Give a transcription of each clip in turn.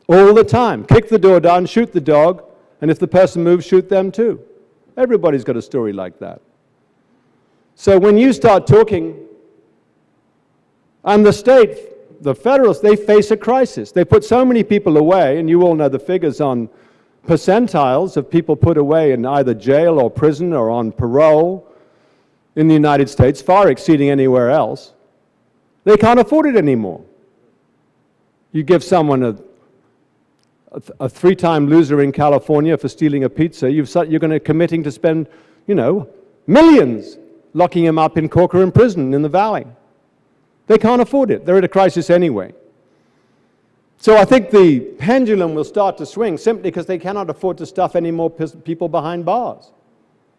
All the time. Kick the door down, shoot the dog, and if the person moves, shoot them too. Everybody's got a story like that. So when you start talking, and the state, the federalists, they face a crisis. They put so many people away, and you all know the figures on percentiles of people put away in either jail or prison or on parole in the United States, far exceeding anywhere else. They can't afford it anymore. You give someone a three-time loser in California for stealing a pizza, you're going to committing to spend, you know, millions locking him up in Corcoran prison in the Valley. They can't afford it. They're at a crisis anyway. So I think the pendulum will start to swing simply because they cannot afford to stuff any more people behind bars.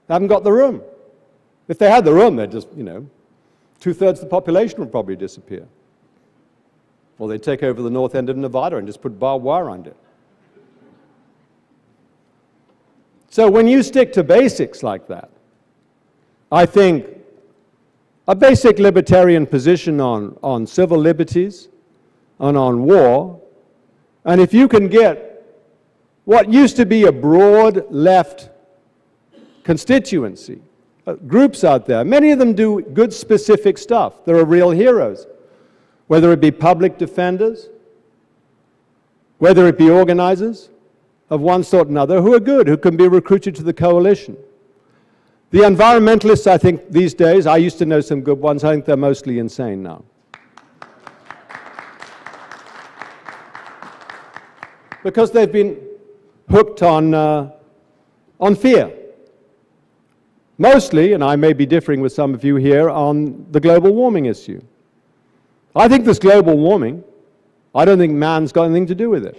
They haven't got the room. If they had the room, they'd just, you know, 2/3 of the population would probably disappear. Or they'd take over the north end of Nevada and just put barbed wire around it. So when you stick to basics like that, I think a basic libertarian position on civil liberties and on war, and if you can get what used to be a broad left constituency, groups out there, many of them do good specific stuff. There are real heroes, whether it be public defenders, whether it be organizers of one sort or another, who are good, who can be recruited to the coalition. The environmentalists, I think, these days, I used to know some good ones, I think they're mostly insane now. Because they've been hooked on fear. Mostly, and I may be differing with some of you here, on the global warming issue. I think this global warming, I don't think man's got anything to do with it.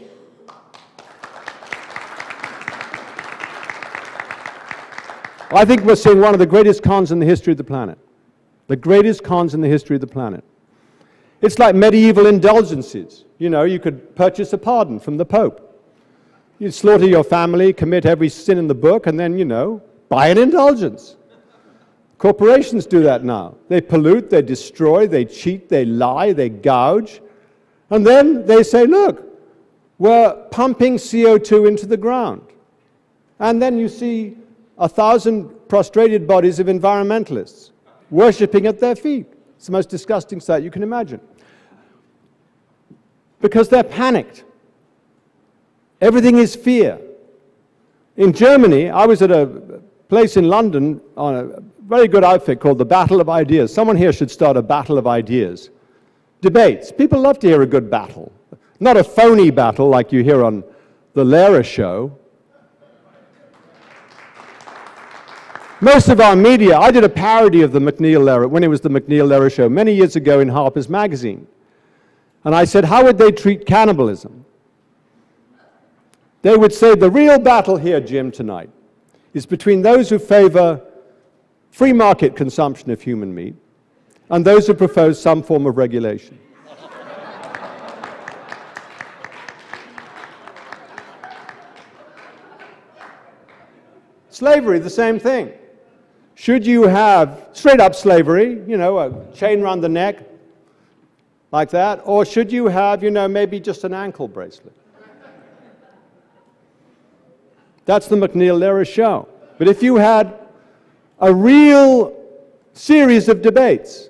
I think we're seeing one of the greatest cons in the history of the planet. The greatest cons in the history of the planet. It's like medieval indulgences. You know, you could purchase a pardon from the Pope. You'd slaughter your family, commit every sin in the book, and then, you know, buy an indulgence. Corporations do that now. They pollute, they destroy, they cheat, they lie, they gouge. And then they say, look, we're pumping CO2 into the ground. And then you see 1,000 prostrated bodies of environmentalists worshipping at their feet. It's the most disgusting sight you can imagine. Because they're panicked. Everything is fear. In Germany, I was at a place in London on a very good outfit called the Battle of Ideas. Someone here should start a battle of ideas. Debates. People love to hear a good battle. Not a phony battle like you hear on the Lehrer show. Most of our media, I did a parody of the McNeil-Lehrer, when it was the McNeil-Lehrer show, many years ago in Harper's Magazine. And I said, how would they treat cannibalism? They would say, the real battle here, Jim, tonight, is between those who favor free market consumption of human meat and those who propose some form of regulation. Slavery, the same thing. Should you have straight-up slavery, you know, a chain around the neck, like that, or should you have, you know, maybe just an ankle bracelet? That's the McNeil-Lehrer show. But if you had a real series of debates,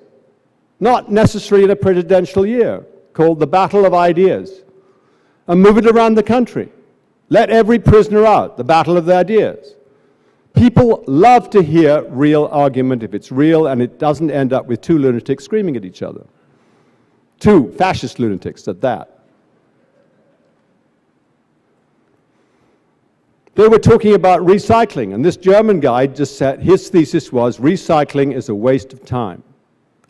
not necessarily in a presidential year, called the Battle of Ideas, and move it around the country, let every prisoner out, the battle of the ideas. People love to hear real argument if it's real and it doesn't end up with two lunatics screaming at each other. Two fascist lunatics at that. They were talking about recycling, and this German guy just said his thesis was recycling is a waste of time.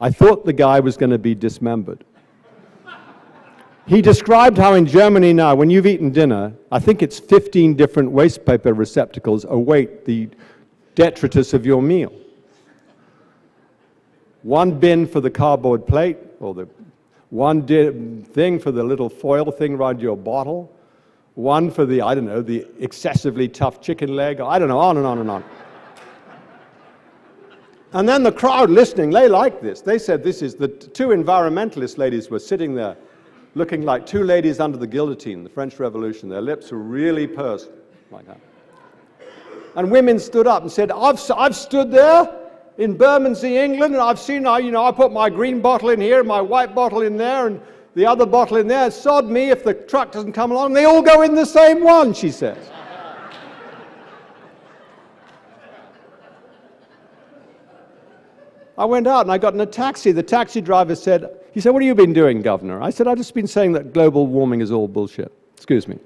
I thought the guy was going to be dismembered. He described how in Germany now, when you've eaten dinner, I think it's 15 different waste paper receptacles await the detritus of your meal. One bin for the cardboard plate, or the one thing for the little foil thing around your bottle, one for the, I don't know, the excessively tough chicken leg, I don't know, on and on and on. And then the crowd listening, they liked this. They said this is, the two environmentalist ladies were sitting there looking like two ladies under the guillotine, the French Revolution. Their lips were really pursed like that. And women stood up and said, I've stood there in Bermondsey, England, and I've seen, I put my green bottle in here, my white bottle in there, and the other bottle in there. Sod me if the truck doesn't come along. They all go in the same one, she says. I went out and I got in a taxi. The taxi driver said, he said, what have you been doing, Governor? I said, I've just been saying that global warming is all bullshit. Excuse me.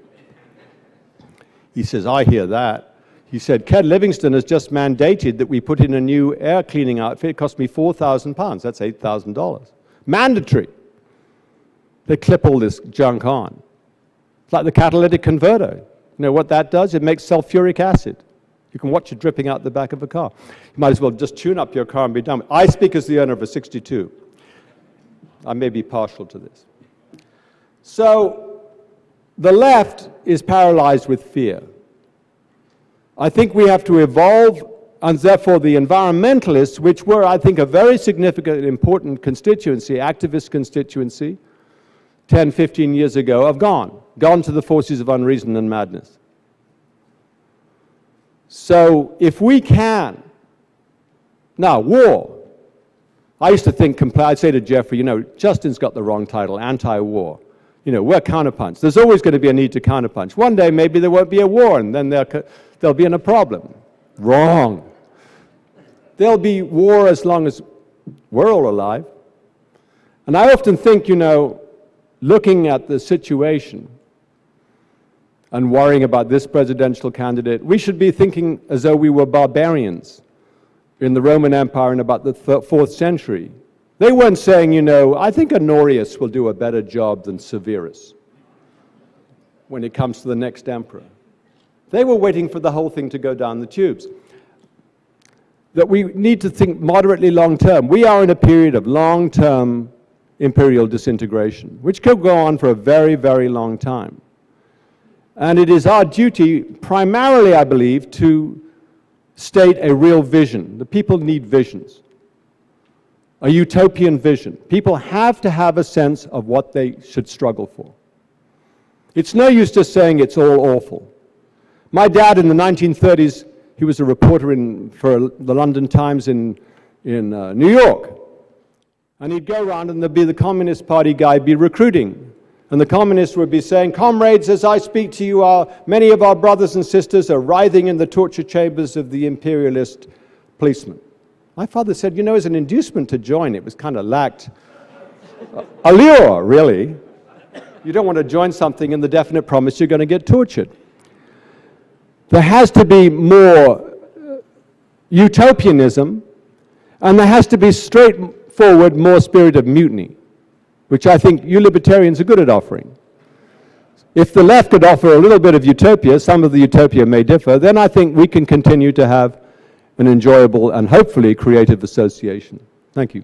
He says, I hear that. He said, Ken Livingstone has just mandated that we put in a new air cleaning outfit. It cost me £4,000. That's $8,000. Mandatory. They clip all this junk on. It's like the catalytic converter. You know what that does? It makes sulfuric acid. You can watch it dripping out the back of a car. You might as well just tune up your car and be done with it. I speak as the owner of a 62. I may be partial to this. So the left is paralyzed with fear. I think we have to evolve, and therefore the environmentalists, which were, I think, a very significant and important constituency, activist constituency, 10, 15 years ago, have gone to the forces of unreason and madness. So if we can, now war, I used to think, I'd say to Jeffrey, Justin's got the wrong title, anti-war. We're counterpunch. There's always going to be a need to counterpunch. One day maybe there won't be a war and then they'll be in a problem. Wrong. There'll be war as long as we're all alive. And I often think, looking at the situation and worrying about this presidential candidate, we should be thinking as though we were barbarians in the Roman Empire in about the 4th century. They weren't saying, I think Honorius will do a better job than Severus when it comes to the next emperor. They were waiting for the whole thing to go down the tubes. That we need to think moderately long-term. We are in a period of long-term imperial disintegration, which could go on for a very, very long time. And it is our duty, primarily, I believe, to state a real vision. The people need visions. A utopian vision. People have to have a sense of what they should struggle for. It's no use just saying it's all awful. My dad in the 1930s, he was a reporter for the London Times in New York. And he'd go around and there'd be the Communist Party guy be recruiting. And the communists would be saying, comrades, as I speak to you, many of our brothers and sisters are writhing in the torture chambers of the imperialist policemen. My father said, as an inducement to join, it was kind of lacked allure, really. You don't want to join something in the definite promise you're going to get tortured. There has to be more utopianism, and there has to be straightforward more spirit of mutiny, which I think you libertarians are good at offering. If the left could offer a little bit of utopia, some of the utopia may differ, then I think we can continue to have an enjoyable and hopefully creative association. Thank you.